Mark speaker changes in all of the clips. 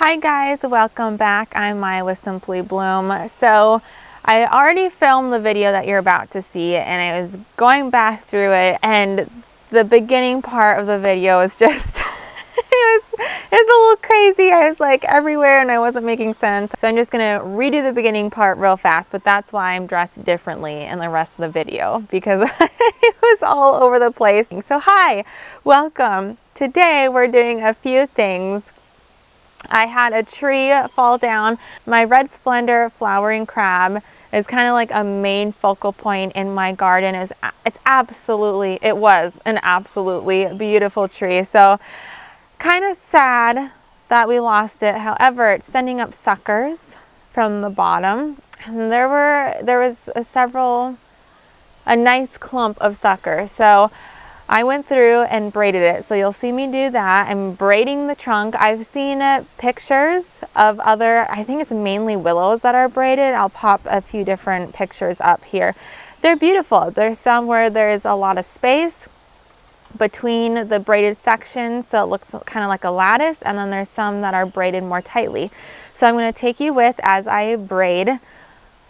Speaker 1: Hi guys, welcome back. I'm Maya with Simply Bloom. So I already filmed the video that you're about to see, and I was going back through it, and the beginning part of the video is just it was a little crazy. I was like everywhere and I wasn't making sense. So I'm just gonna redo the beginning part real fast, but that's why I'm dressed differently in the rest of the video, because it was all over the place. So hi, welcome. Today we're doing a few things. I had a tree fall down. My red Splder flowering crab is kind of like a main focal point in my garden. It was an absolutely beautiful tree. So kind of sad that we lost it. However, it's sending up suckers from the bottom. And there was a nice clump of suckers. So I went through and braided it. So you'll see me do that. I'm braiding the trunk. I've seen pictures of I think it's mainly willows that are braided. I'll pop a few different pictures up here. They're beautiful. There's some where there's a lot of space between the braided sections, so it looks kind of like a lattice, and then there's some that are braided more tightly. So I'm going to take you with as I braid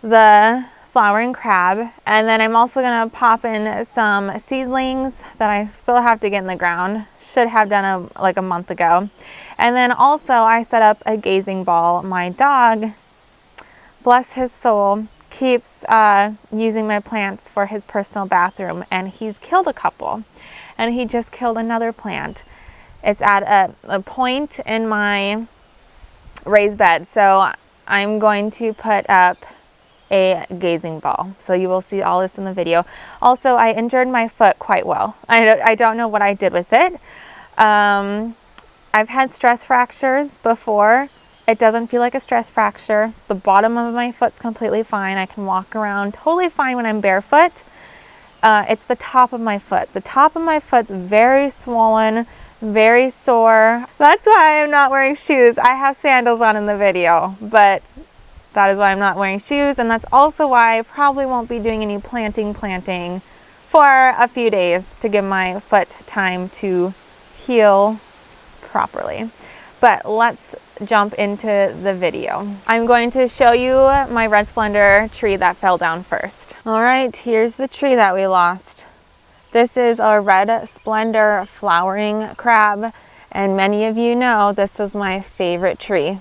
Speaker 1: the flowering crab, and then I'm also going to pop in some seedlings that I still have to get in the ground. Should have done like a month ago. And then also I set up a gazing ball. My dog, bless his soul, keeps using my plants for his personal bathroom, and he's killed a couple. And he just killed another plant. It's at a point in my raised bed. So I'm going to put up a gazing ball. So you will see all this in the video. Also, I injured my foot quite well. I don't know what I did with it. I've had stress fractures before. It doesn't feel like a stress fracture. The bottom of my foot's completely fine. I can walk around totally fine when I'm barefoot. It's the top of my foot. The top of my foot's very swollen, very sore. That's why I'm not wearing shoes. I have sandals on in the video, but that is why I'm not wearing shoes, and that's also why I probably won't be doing any planting for a few days to give my foot time to heal properly. But let's jump into the video. I'm going to show you my red Splder tree that fell down first. All right, here's the tree that we lost. This is a red Splder flowering crab, and many of you know this is my favorite tree.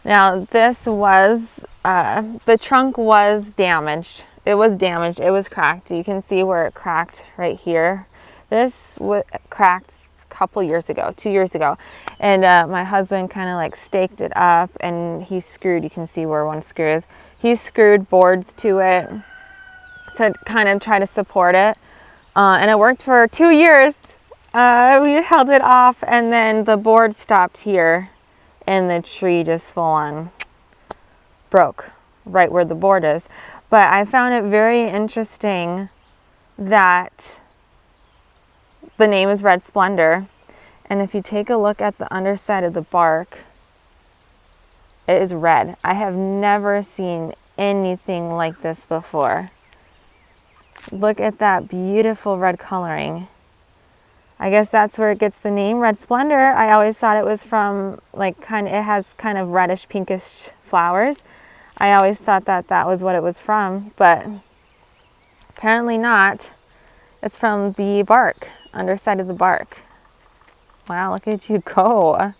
Speaker 1: Now this was, the trunk was damaged. It was damaged, it was cracked. You can see where it cracked right here. This cracked couple years ago, 2 years ago, and my husband kind of like staked it up, and he screwed, you can see where one screw is, he screwed boards to it to kind of try to support it, and it worked for 2 years. We held it off, and then the board stopped here, and the tree just full on broke right where the board is. But I found it very interesting that the name is red Splder, and if you take a look at the underside of the bark, it is red. I have never seen anything like this before. Look at that beautiful red coloring. I guess that's where it gets the name red Splder. I always thought it was from it has kind of reddish pinkish flowers. I always thought that was what it was from, but apparently not. It's from the bark. Underside of the bark. Wow, look at you go.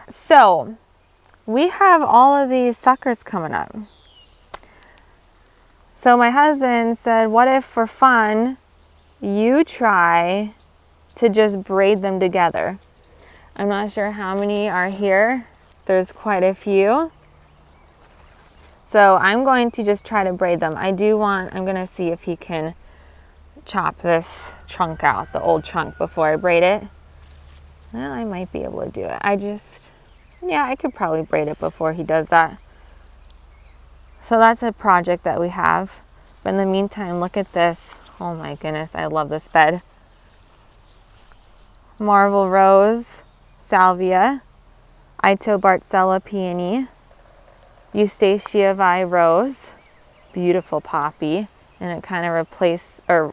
Speaker 1: So we have all of these suckers coming up. So my husband said, what if for fun you try to just braid them together? I'm not sure how many are here. There's quite a few. So I'm going to just try to braid them. I'm going to see if he can chop this trunk out, the old trunk, before I braid it. Well, I might be able to do it. I could probably braid it before he does that. So that's a project that we have. But in the meantime, look at this. Oh my goodness, I love this bed. Marble Rose, Salvia, Itobartzella Peony, Eustachiavi Rose, beautiful poppy, and it kind of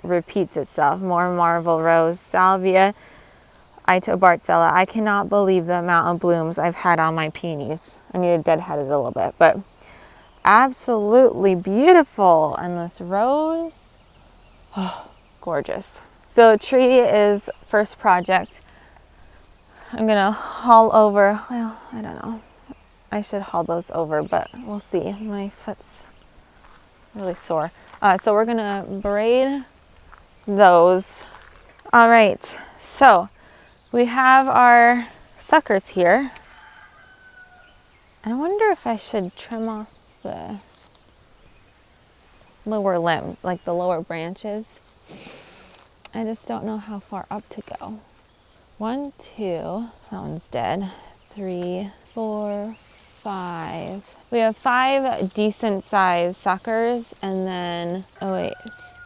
Speaker 1: repeats itself. More Marble Rose, Salvia, Bartzella. I cannot believe the amount of blooms I've had on my peonies. I need to deadhead it a little bit, but absolutely beautiful. And this rose, oh, gorgeous. So tree is first project. I'm gonna haul over, well, I don't know. I should haul those over, but we'll see. My foot's really sore. So we're gonna braid those. All right, so we have our suckers here. I wonder if I should trim off the lower limb, like the lower branches. I just don't know how far up to go. 1, 2, that one's dead. 3, 4, 5. We have 5 decent sized suckers, and then, oh wait,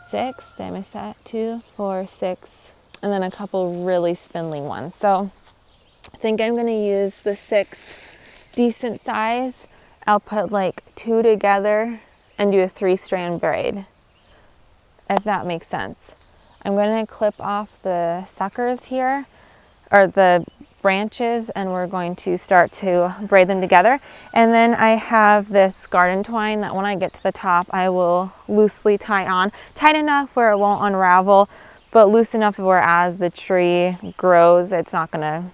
Speaker 1: 6, did I miss that? 2, 4, 6, and then a couple really spindly ones. So I think I'm gonna use the 6 decent size. I'll put like 2 together and do a 3-strand braid, if that makes sense. I'm gonna clip off the suckers here, or the branches, and we're going to start to braid them together. And then I have this garden twine that when I get to the top, I will loosely tie on, tight enough where it won't unravel, but loose enough where as the tree grows, it's not gonna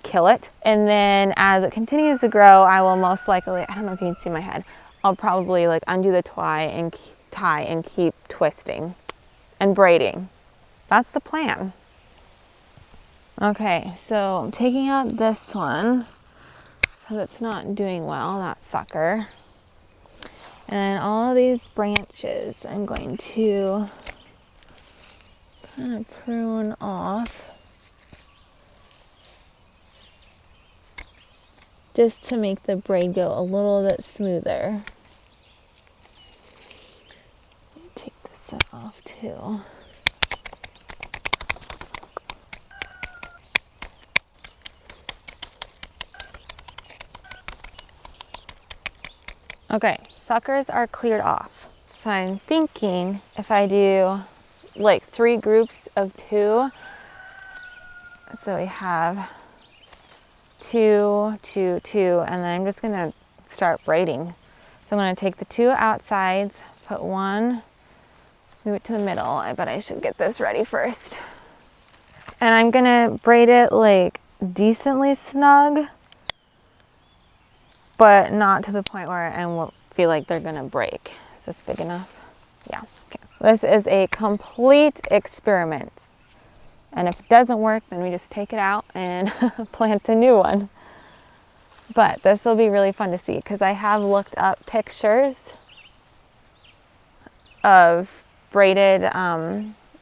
Speaker 1: kill it. And then as it continues to grow, I will most likely, I don't know if you can see my head, I'll probably like undo the tie and keep twisting and braiding. That's the plan. Okay, so I'm taking out this one because it's not doing well, that sucker. And all of these branches I'm going to kind of prune off just to make the braid go a little bit smoother. Take this off too. Okay, suckers are cleared off. So I'm thinking if I do like 3 groups of 2, so we have 2, 2, 2, and then I'm just gonna start braiding. So I'm gonna take the 2 outsides, put 1, move it to the middle, but I should get this ready first. And I'm gonna braid it like decently snug, but not to the point where I won't feel like they're gonna break. Is this big enough? Yeah, okay. This is a complete experiment. And if it doesn't work, then we just take it out and plant a new one. But this will be really fun to see because I have looked up pictures of braided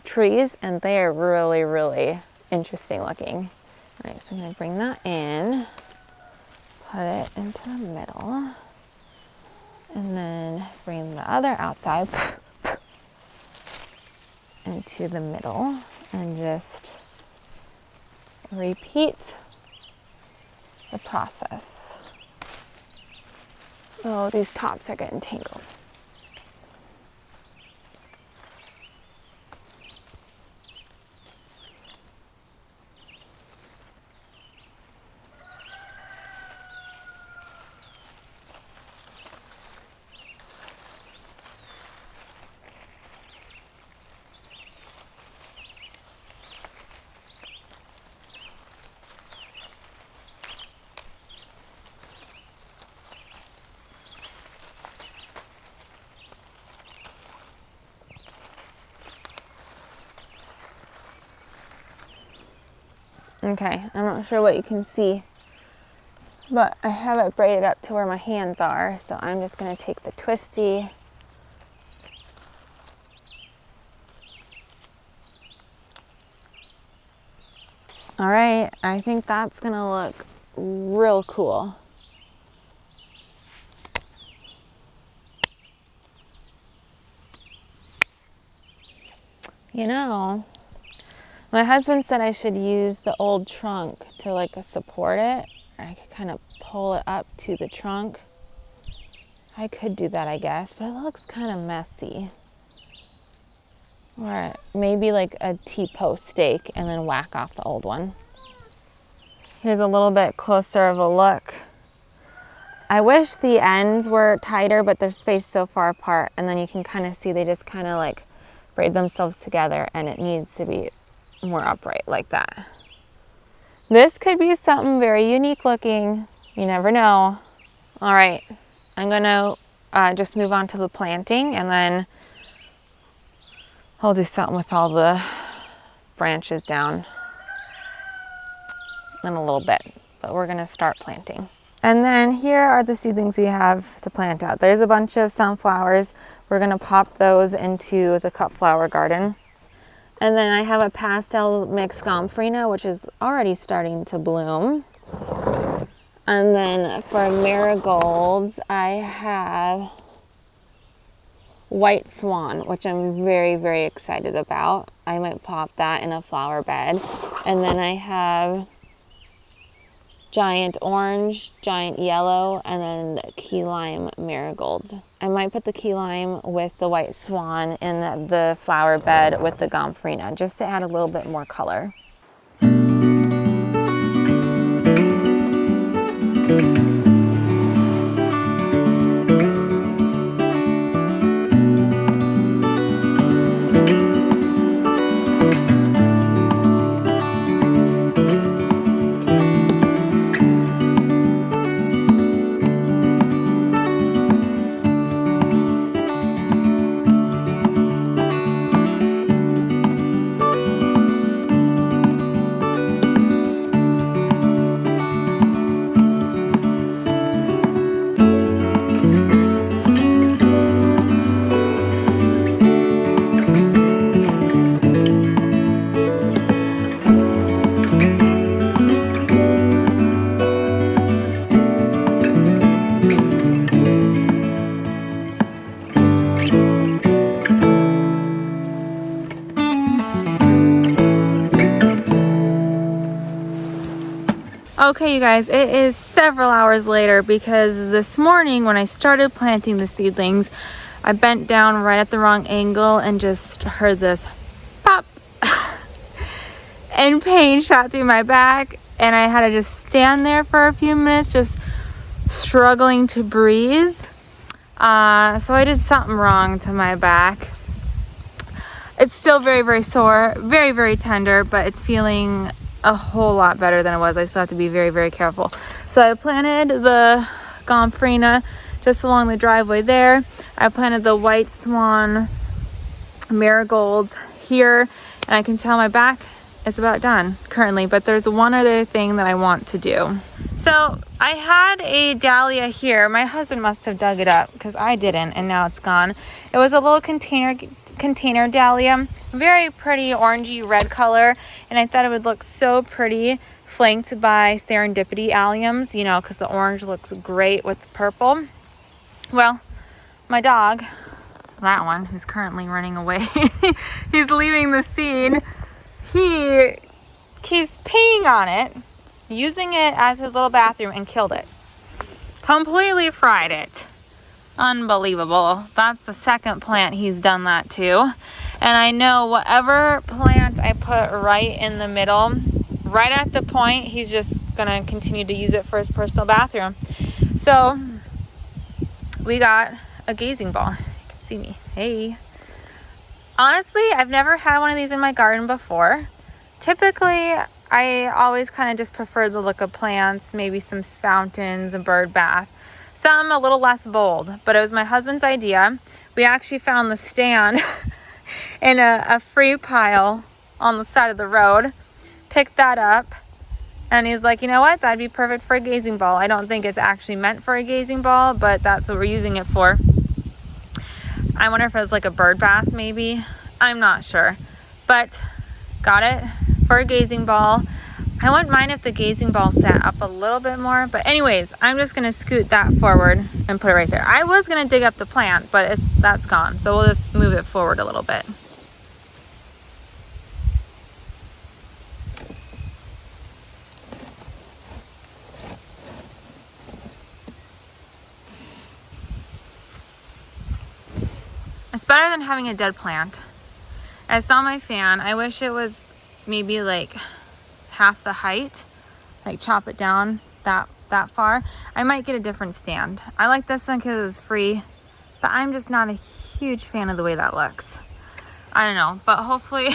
Speaker 1: trees, and they are really, really interesting looking. All right, so I'm gonna bring that in. Put it into the middle, and then bring the other outside into the middle, and just repeat the process. Oh, these tops are getting tangled. Okay, I'm not sure what you can see, but I have it braided up to where my hands are, so I'm just going to take the twisty all right, I think that's going to look real cool. You know, my husband said I should use the old trunk to like support it. Or I could kind of pull it up to the trunk. I could do that, I guess, but it looks kind of messy. Or maybe like a T-post stake and then whack off the old one. Here's a little bit closer of a look. I wish the ends were tighter, but they're spaced so far apart, and then you can kind of see they just kind of like braid themselves together, and it needs to be more upright like that. This could be something very unique looking. You never know. All right, I'm gonna just move on to the planting, and then I'll do something with all the branches down in a little bit, but we're gonna start planting. And then here are the seedlings we have to plant out. There's a bunch of sunflowers. We're gonna pop those into the cut flower garden. And then I have a pastel mixed gomphrena, which is already starting to bloom. And then for marigolds, I have white swan, which I'm very, very excited about. I might pop that in a flower bed. And then I have giant orange, giant yellow, and then key lime marigolds. I might put the key lime with the white swan in the flower bed with the gomphrena, just to add a little bit more color. Okay, you guys, it is several hours later because this morning when I started planting the seedlings, I bent down right at the wrong angle and just heard this pop and pain shot through my back, and I had to just stand there for a few minutes just struggling to breathe. So I did something wrong to my back. It's still very, very sore, very, very tender, but it's feeling a whole lot better than it was. I still have to be very, very careful. So I planted the gomphrena just along the driveway there. I planted the white swan marigolds here, and I can tell my back is about done currently, but there's one other thing that I want to do. So I had a dahlia here. My husband must have dug it up because I didn't, and now it's gone. It was a little container dahlia, very pretty orangey red color, and I thought it would look so pretty flanked by serendipity alliums, you know, because the orange looks great with the purple. Well, my dog, that one who's currently running away, he's leaving the scene. He keeps peeing on it, using it as his little bathroom, and killed it. Completely fried it. Unbelievable. That's the second plant he's done that to. And I know whatever plant I put right in the middle, right at the point, he's just gonna continue to use it for his personal bathroom. So we got a gazing ball. You can see me. Hey. Honestly, I've never had one of these in my garden before. Typically, I always kind of just prefer the look of plants, maybe some fountains, a bird bath. Some a little less bold, but it was my husband's idea. We actually found the stand in a free pile on the side of the road, picked that up, and he's like, you know what, that'd be perfect for a gazing ball. I don't think it's actually meant for a gazing ball, but that's what we're using it for. I wonder if it was like a bird bath maybe. I'm not sure, but got it for a gazing ball. I wouldn't mind if the gazing ball sat up a little bit more, but anyways, I'm just gonna scoot that forward and put it right there. I was gonna dig up the plant, but that's gone, so we'll just move it forward a little bit. It's better than having a dead plant. I saw my fan. I wish it was maybe like half the height like chop it down that far. I might get a different stand. I like this one because it was free, but I'm just not a huge fan of the way that looks. I don't know, but hopefully,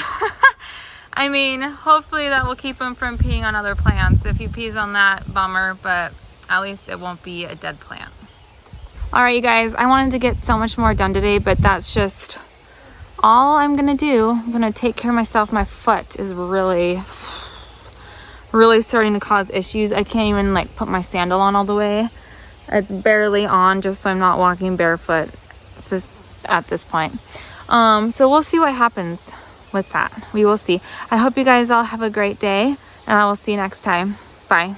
Speaker 1: I mean, hopefully that will keep him from peeing on other plants. If he pees on that, bummer, but at least it won't be a dead plant. All right, you guys, I wanted to get so much more done today, but that's just all I'm gonna do. I'm gonna take care of myself. My foot is really starting to cause issues. I can't even like put my sandal on all the way. It's barely on, just so I'm not walking barefoot at this point. So we'll see what happens with that. We will see. I hope you guys all have a great day, and I will see you next time. Bye.